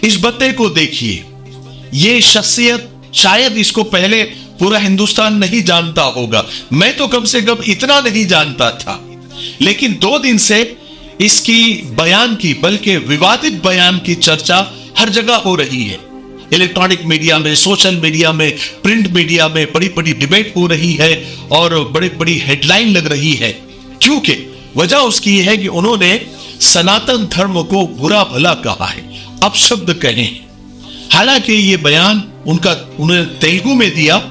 इस बत्ते को देखिए, ये शख्सियत शायद इसको पहले पूरा हिंदुस्तान नहीं जानता होगा, मैं तो कम से कम इतना नहीं जानता था, लेकिन 2 दिन से इसकी बयान की, बल्कि विवादित बयान की चर्चा हर जगह हो रही है। इलेक्ट्रॉनिक मीडिया में, सोशल मीडिया में, प्रिंट मीडिया में बड़ी बड़ी डिबेट हो रही है और बड़ी बड़ी हेडलाइन लग रही है, क्योंकि वजह उसकी है कि उन्होंने सनातन धर्म को बुरा भला कहा है, अपशब्द कहे हैं। हालांकि ये बयान उन्होंने तेलुगु में दिया,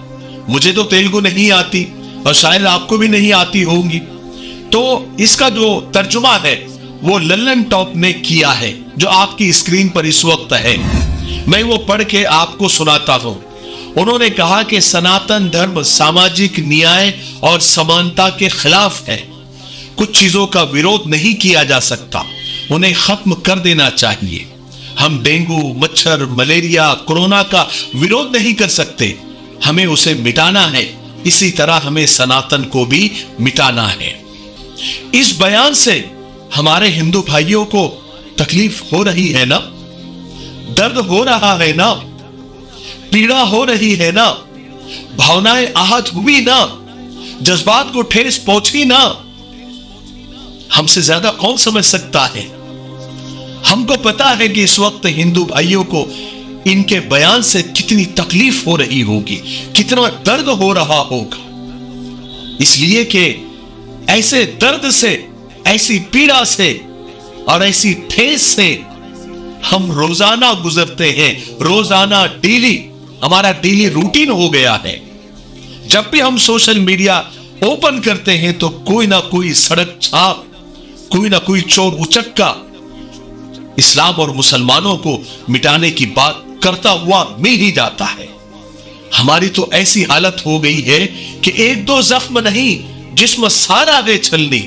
मुझे तो तेलुगु नहीं आती और शायद आपको भी नहीं आती होंगी, तो इसका जो तर्जुमा है वो लल्लन टॉप ने किया है, जो आपकी स्क्रीन पर इस वक्त है। मैं वो पढ़ के आपको सुनाता हूं। उन्होंने कहा कि सनातन धर्म सामाजिक न्याय और समानता के खिलाफ है। कुछ चीजों का विरोध नहीं किया जा सकता, उन्हें खत्म कर देना चाहिए। हम डेंगू, मच्छर, मलेरिया, कोरोना का विरोध नहीं कर सकते, हमें उसे मिटाना है। इसी तरह हमें सनातन को भी मिटाना है। इस बयान से हमारे हिंदू भाइयों को तकलीफ हो रही है ना, दर्द हो रहा है ना, पीड़ा हो रही है ना, भावनाएं आहत हुई ना, जज्बात को ठेस पहुंची ना। हमसे ज्यादा कौन समझ सकता है? हमको पता है कि इस वक्त हिंदू भाइयों को इनके बयान से कितनी तकलीफ हो रही होगी, कितना दर्द हो रहा होगा, इसलिए कि ऐसे दर्द से, ऐसी पीड़ा से और ऐसी ठेस से हम रोजाना गुजरते हैं। रोजाना, डेली, हमारा डेली रूटीन हो गया है। जब भी हम सोशल मीडिया ओपन करते हैं तो कोई ना कोई सड़क छाप, कोई ना कोई चोर उचक्का इस्लाम और मुसलमानों को मिटाने की बात करता हुआ मिल ही जाता है। हमारी तो ऐसी हालत हो गई है कि 1-2 जख्म नहीं, जिस्म सारा है छलनी।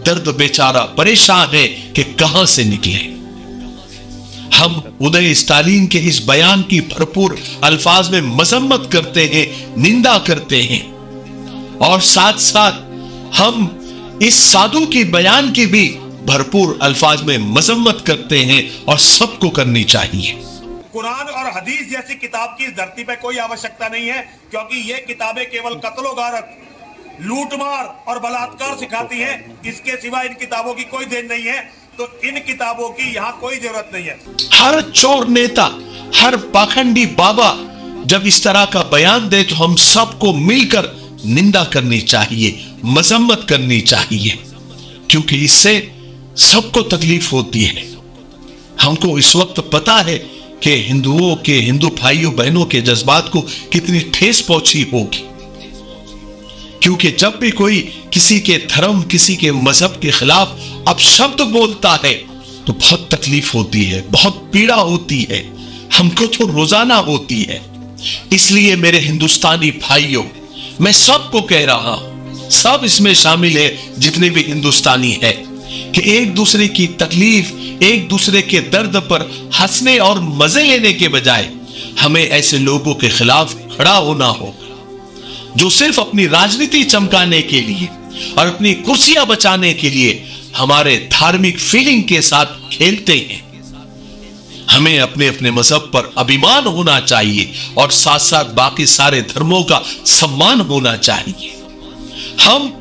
दर्द बेचारा परेशान है कि कहां से निकले। हम उदय स्टालिन के इस बयान की भरपूर अल्फाज में मजम्मत करते हैं, निंदा करते हैं, और साथ साथ हम इस साधु की बयान की भी भरपूर अल्फाज में मजम्मत करते हैं, और सबको करनी चाहिए। कुरान और हदीस जैसी किताब की धरती पे कोई आवश्यकता नहीं है, क्योंकि ये किताबें केवल कत्लो गारत, लूटमार और बलात्कार सिखाती हैं। इसके सिवा इन किताबों की कोई देन नहीं है, तो इन किताबों की यहां कोई जरूरत नहीं है। हर चोर नेता, हर पाखंडी बाबा जब इस तरह का बयान दे तो हम सबको मिलकर निंदा करनी चाहिए, मजम्मत करनी चाहिए, क्योंकि इससे सबको तकलीफ होती है। हमको इस वक्त पता है कि हिंदुओं के, हिंदू भाइयों बहनों के जज्बात को कितनी ठेस पहुंची होगी, क्योंकि जब भी कोई किसी के धर्म, किसी के मजहब के खिलाफ अपशब्द बोलता है तो बहुत तकलीफ होती है, बहुत पीड़ा होती है, हमको तो रोजाना होती है। इसलिए मेरे हिंदुस्तानी भाइयों, मैं सबको कह रहा हूं, सब इसमें शामिल है जितने भी हिंदुस्तानी है, कि एक दूसरे की तकलीफ, एक दूसरे के दर्द पर हंसने और मजे लेने के बजाय हमें ऐसे लोगों के खिलाफ खड़ा होना होगा जो सिर्फ अपनी राजनीति चमकाने के लिए और अपनी कुर्सियां बचाने के लिए हमारे धार्मिक फीलिंग के साथ खेलते हैं। हमें अपने अपने मजहब पर अभिमान होना चाहिए और साथ साथ बाकी सारे धर्मों का सम्मान होना चाहिए। हम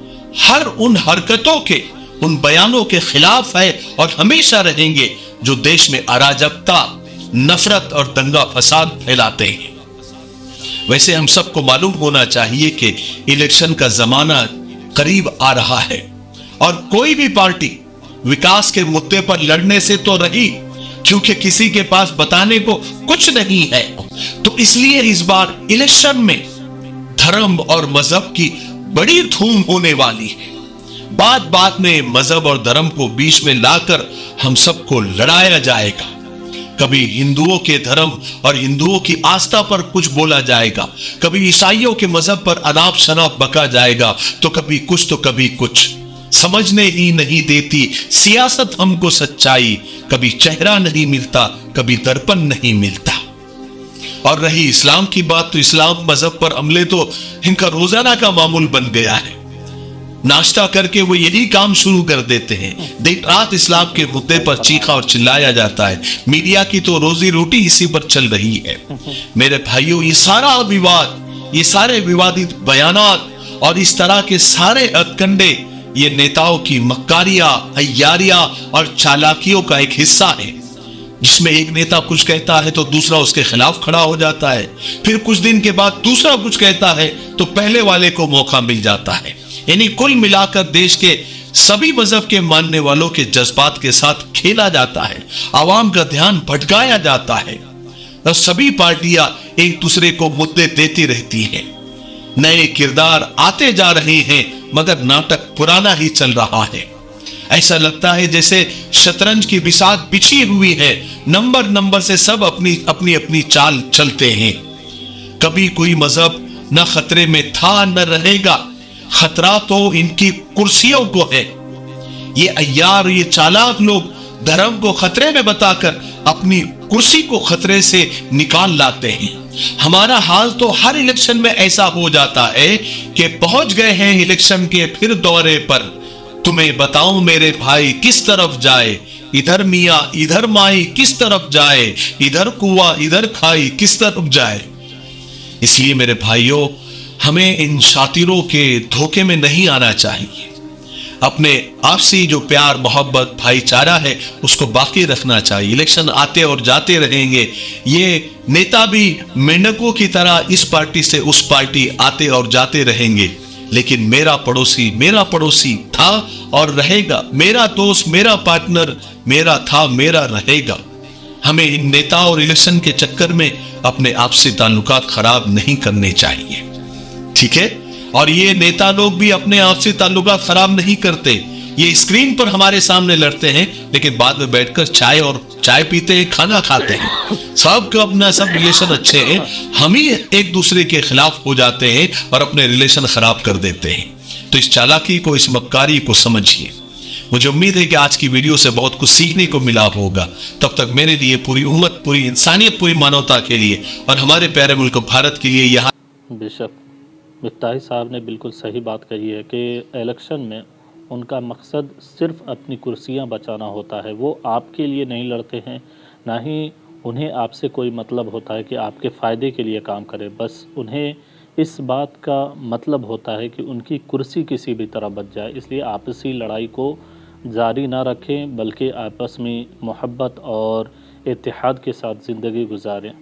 हर उन हरकतों के, उन बयानों के खिलाफ है और हमेशा रहेंगे जो देश में अराजकता, नफरत और दंगा फसाद फैलाते हैं। वैसे हम सबको मालूम होना चाहिए कि इलेक्शन का जमाना करीब आ रहा है और कोई भी पार्टी विकास के मुद्दे पर लड़ने से तो रही, क्योंकि किसी के पास बताने को कुछ नहीं है। तो इसलिए इस बार इलेक्शन में धर्म और मजहब की बड़ी धूम होने वाली है। बात बात में मजहब और धर्म को बीच में लाकर हम सबको लड़ाया जाएगा। कभी हिंदुओं के धर्म और हिंदुओं की आस्था पर कुछ बोला जाएगा, कभी ईसाइयों के मजहब पर अनाप शनाप बका जाएगा, तो कभी कुछ तो कभी कुछ। समझने ही नहीं देती सियासत हमको सच्चाई, कभी चेहरा नहीं मिलता, कभी दर्पण नहीं मिलता। और रही इस्लाम की बात, तो इस्लाम मजहब पर हमले तो इनका रोजाना का मामूल बन गया है। नाश्ता करके वो यही काम शुरू कर देते हैं। दिन रात इस्लाम के मुद्दे पर चीखा और चिल्लाया जाता है। मीडिया की तो रोजी रोटी इसी पर चल रही है। मेरे भाइयों, ये सारा विवाद, ये सारे विवादित बयानात और इस तरह के सारे हथकंडे, ये नेताओं की मक्कारियां, अय्यारियां और चालाकियों का एक हिस्सा है, जिसमें एक नेता कुछ कहता है तो दूसरा उसके खिलाफ खड़ा हो जाता है, फिर कुछ दिन के बाद दूसरा कुछ कहता है तो पहले वाले को मौका मिल जाता है। यानी कुल मिलाकर देश के सभी मजहब के मानने वालों के जज्बात के साथ खेला जाता है, आवाम का ध्यान भटकाया जाता है और सभी पार्टियां एक दूसरे को मुद्दे देती रहती हैं। नए किरदार आते जा रहे हैं मगर नाटक पुराना ही चल रहा है। ऐसा लगता है जैसे शतरंज की बिसात बिछी हुई है, नंबर नंबर से सब अपनी अपनी अपनी चाल चलते हैं। कभी कोई मजहब न खतरे में था न रहेगा, खतरा तो इनकी कुर्सियों को है। ये अय्यार, ये चालाक लोग धर्म को खतरे में बताकर अपनी कुर्सी को खतरे से निकाल लाते हैं। हमारा हाल तो हर इलेक्शन में ऐसा हो जाता है कि पहुंच गए हैं इलेक्शन के फिर दौरे पर, तुम्हें बताऊं मेरे भाई किस तरफ जाए, इधर मियां इधर माई किस तरफ जाए, इधर कुआं इधर खाई किस तरफ जाए। इसलिए मेरे भाइयों, हमें इन शातिरों के धोखे में नहीं आना चाहिए। अपने आपसी जो प्यार मोहब्बत भाईचारा है उसको बाकी रखना चाहिए। इलेक्शन आते और जाते रहेंगे, ये नेता भी मेंढकों की तरह इस पार्टी से उस पार्टी आते और जाते रहेंगे, लेकिन मेरा पड़ोसी था और रहेगा, मेरा दोस्त मेरा पार्टनर मेरा था मेरा रहेगा। हमें इन नेता और इलेक्शन के चक्कर में अपने आपसी ताल्लुकात खराब नहीं करने चाहिए, ठीक है। और ये नेता लोग भी अपने आपसी ताल्लुकात खराब नहीं करते। ये स्क्रीन पर हमारे सामने लड़ते हैं लेकिन बाद में बैठकर चाय पीते हैं, खाना खाते हैं, सबका अपना सब रिलेशन अच्छे हैं। हम ही एक दूसरे के खिलाफ हो जाते हैं और अपने रिलेशन खराब कर देते हैं। तो इस चालाकी को, इस मक्कारी को समझिए। मुझे उम्मीद है कि आज की वीडियो से बहुत कुछ सीखने को मिला होगा। तब तक मेरे लिए, पूरी उम्मत, पूरी इंसानियत, पूरी मानवता के लिए और हमारे प्यारे मुल्क भारत के लिए यहाँ बेशक मिफ्ताही साहब ने बिल्कुल सही बात कही है कि इलेक्शन में उनका मकसद सिर्फ अपनी कुर्सियां बचाना होता है। वो आपके लिए नहीं लड़ते हैं, ना ही उन्हें आपसे कोई मतलब होता है कि आपके फ़ायदे के लिए काम करें। बस उन्हें इस बात का मतलब होता है कि उनकी कुर्सी किसी भी तरह बच जाए। इसलिए आपसी लड़ाई को जारी ना रखें, बल्कि आपस में मोहब्बत और इत्तेहाद के साथ ज़िंदगी गुजारें।